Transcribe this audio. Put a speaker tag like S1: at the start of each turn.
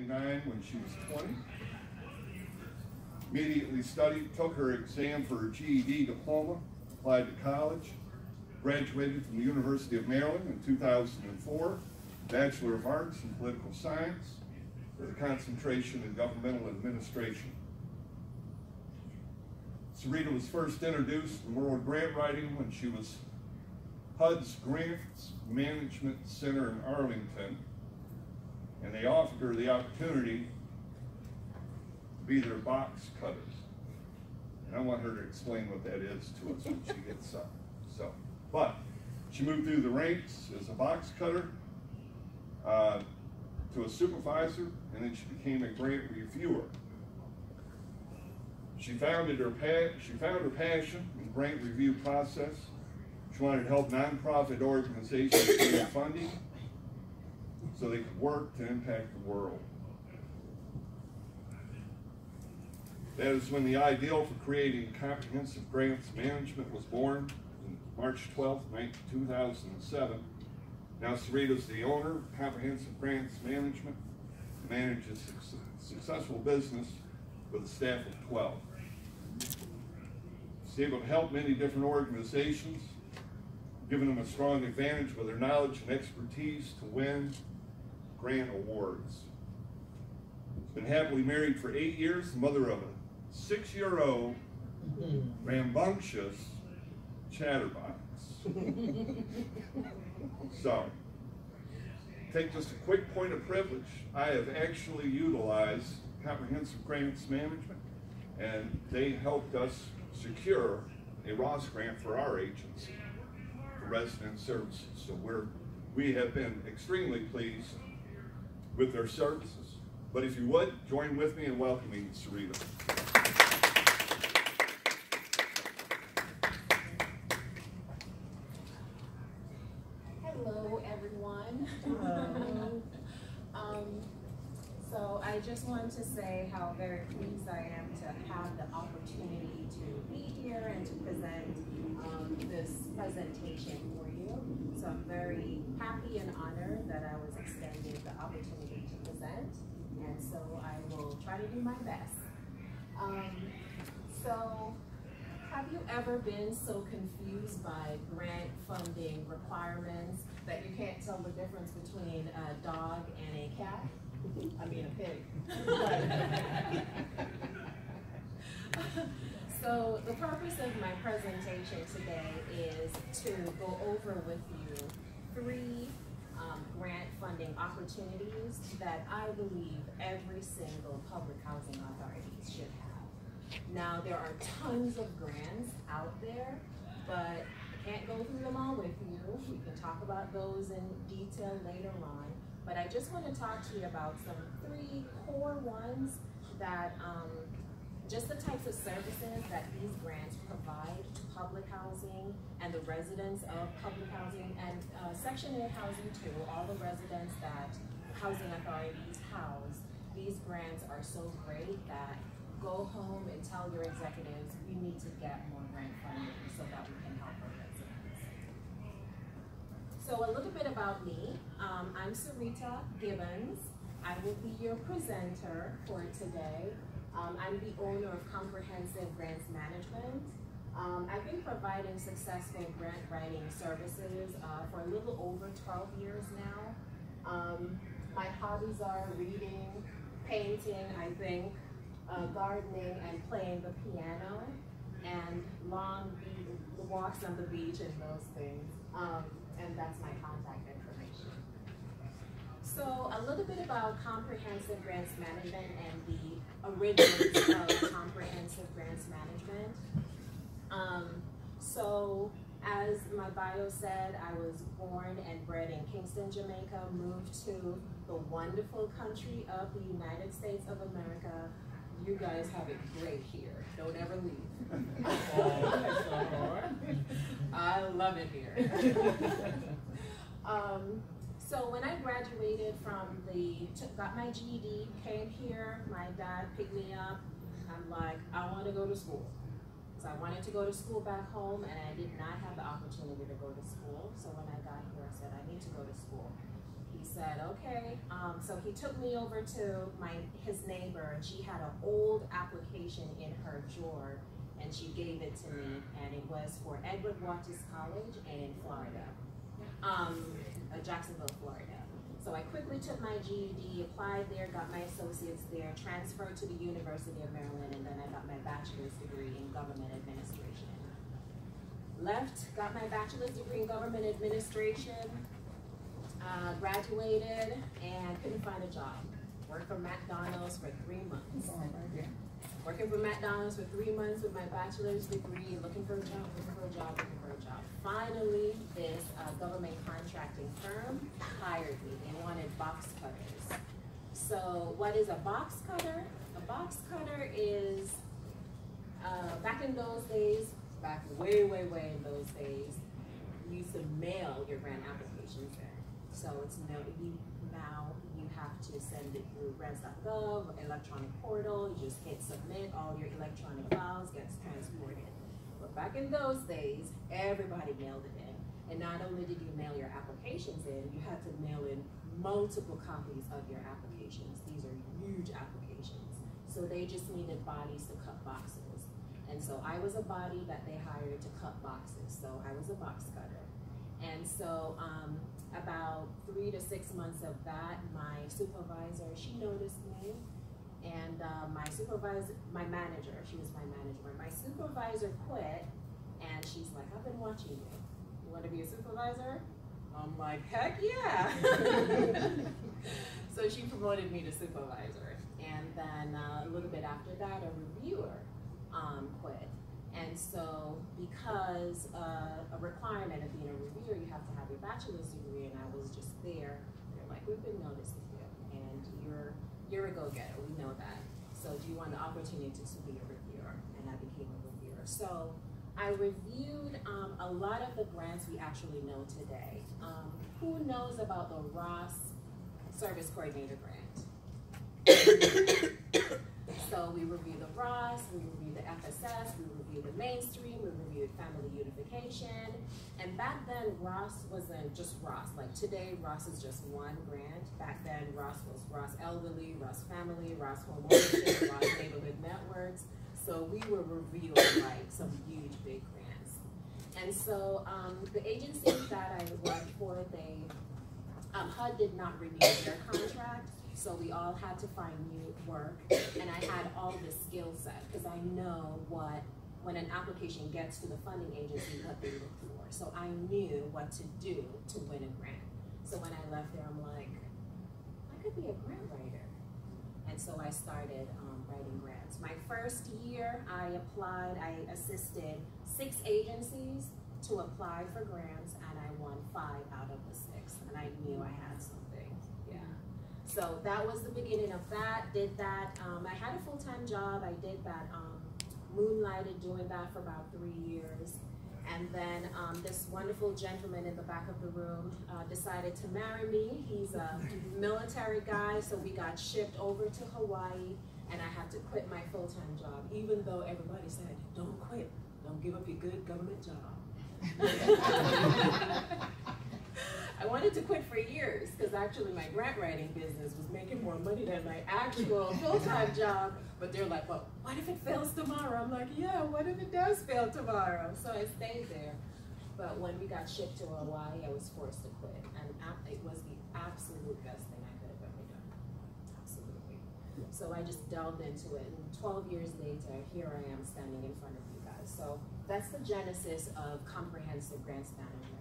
S1: 1999 when she was 20. Immediately took her exam for her GED diploma, applied to college, graduated from the University of Maryland in 2004, Bachelor of Arts in Political Science with a concentration in Governmental Administration. Cereta was first introduced in world grant writing when she was HUD's Grants Management Center in Arlington, and they offered her the opportunity to be their box cutters. And I want her to explain what that is to us when she gets up. But she moved through the ranks as a box cutter to a supervisor, and then she became a grant reviewer. She found her passion in the grant review process. She wanted to help nonprofit organizations get funding so they could work to impact the world. That is when the ideal for creating comprehensive grants management was born on March 12, 2007. Now Cereta is the owner of Comprehensive Grants Management and manages a successful business with a staff of 12. She's able to help many different organizations, giving them a strong advantage with their knowledge and expertise to win grant awards. She's been happily married for 8 years, the mother of a 6-year-old rambunctious chatterbox. So, take just a quick point of privilege. I have actually utilized Comprehensive Grants Management, and they helped us secure a Ross grant for our agency for resident services. So we have been extremely pleased with their services. But if you would, join with me in welcoming Cereta.
S2: Hello, everyone. So I just want to say how very pleased I am to have the opportunity to be here and to present this presentation for you. So I'm very happy and honored that I was extended the opportunity to present, and so I will try to do my best. So have you ever been so confused by grant funding requirements that you can't tell the difference between a dog and a cat? I mean a pig. So the purpose of my presentation today is to go over with you 3 grant funding opportunities that I believe every single public housing authority should have. Now, there are tons of grants out there, but I can't go through them all with you. We can talk about those in detail later on. But I just want to talk to you about some 3 core ones that, just the types of services that these grants provide to public housing and the residents of public housing, and Section 8 housing too, all the residents that housing authorities house. These grants are so great that go home and tell your executives, we need to get more grant funding so that we can help our residents. So a little bit about me. I'm Cereta Gibbons. I will be your presenter for today. I'm the owner of Comprehensive Grants Management. I've been providing successful grant writing services for a little over 12 years now. My hobbies are reading, painting, I think, gardening, and playing the piano, and long walks on the beach and those things. And that's my contact information. So a little bit about Comprehensive Grants Management and the origins of Comprehensive Grants Management. So as my bio said, I was born and bred in Kingston, Jamaica, moved to the wonderful country of the United States of America. You guys have it great here. Don't ever leave. I love it here. So when I graduated from got my GED, came here, my dad picked me up. I'm like, I want to go to school. So I wanted to go to school back home, and I did not have the opportunity to go to school. So when I got here, I said, I need to go to school. He he said, okay, so he took me over to his neighbor, and she had an old application in her drawer, and she gave it to me, and it was for Edward Waters College in Florida, Jacksonville, Florida. So I quickly took my GED, applied there, got my associates there, transferred to the University of Maryland, and then I got my bachelor's degree in government administration. Left, got my bachelor's degree in government administration, graduated, and couldn't find a job. Worked for McDonald's for 3 months. Working for McDonald's for 3 months with my bachelor's degree, looking for a job, looking for a job, looking for a job. Finally, this government contracting firm hired me. They wanted box cutters. So what is a box cutter? A box cutter is, back in those days, back way, way, way in those days, you used to mail your grant applications in. So it's now you have to send it through grants.gov, electronic portal, you just hit submit, all your electronic files gets transported. But back in those days, everybody mailed it in. And not only did you mail your applications in, you had to mail in multiple copies of your applications. These are huge applications. So they just needed bodies to cut boxes. And so I was a body that they hired to cut boxes. So I was a box cutter. And so about 3 to 6 months of that, my supervisor, she noticed me. And my supervisor, my manager, she was my manager. My supervisor quit, and she's like, I've been watching you. You want to be a supervisor? I'm like, heck yeah. So she promoted me to supervisor. And then a little bit after that, a reviewer quit. And so because a requirement of being a reviewer, you have to have your bachelor's degree, and I was just there. They're like, we've been noticing you, and you're a go-getter, we know that. So do you want the opportunity to be a reviewer? And I became a reviewer. So I reviewed a lot of the grants we actually know today. Who knows about the Ross Service Coordinator Grant? So we reviewed the Ross, we reviewed the FSS, we reviewed the mainstream, we reviewed family unification. And back then, Ross wasn't just Ross. Like today, Ross is just one grant. Back then, Ross was Ross Elderly, Ross Family, Ross Home Ownership, Ross Neighborhood Networks. So we were reviewing like some huge, big grants. And so the agencies that I worked for, HUD did not renew their contract. So we all had to find new work, and I had all the skill set because I know when an application gets to the funding agency, what they look for. So I knew what to do to win a grant. So when I left there, I'm like, I could be a grant writer. And so I started writing grants. My first year, I assisted 6 agencies to apply for grants, and I won 5 out of the 6, and I knew I had something. So that was the beginning of that, did that. I had a full-time job. I did that, moonlighted doing that for about 3 years. And then this wonderful gentleman in the back of the room decided to marry me. He's a military guy, so we got shipped over to Hawaii, and I had to quit my full-time job, even though everybody said, don't quit, don't give up your good government job. I wanted to quit for years because actually my grant writing business was making more money than my actual full-time job. But they're like, well, what if it fails tomorrow? I'm like, yeah, what if it does fail tomorrow? So I stayed there. But when we got shipped to Hawaii, I was forced to quit. And it was the absolute best thing I could have ever done. Absolutely. So I just delved into it. And 12 years later, here I am standing in front of you guys. So that's the genesis of comprehensive grants management.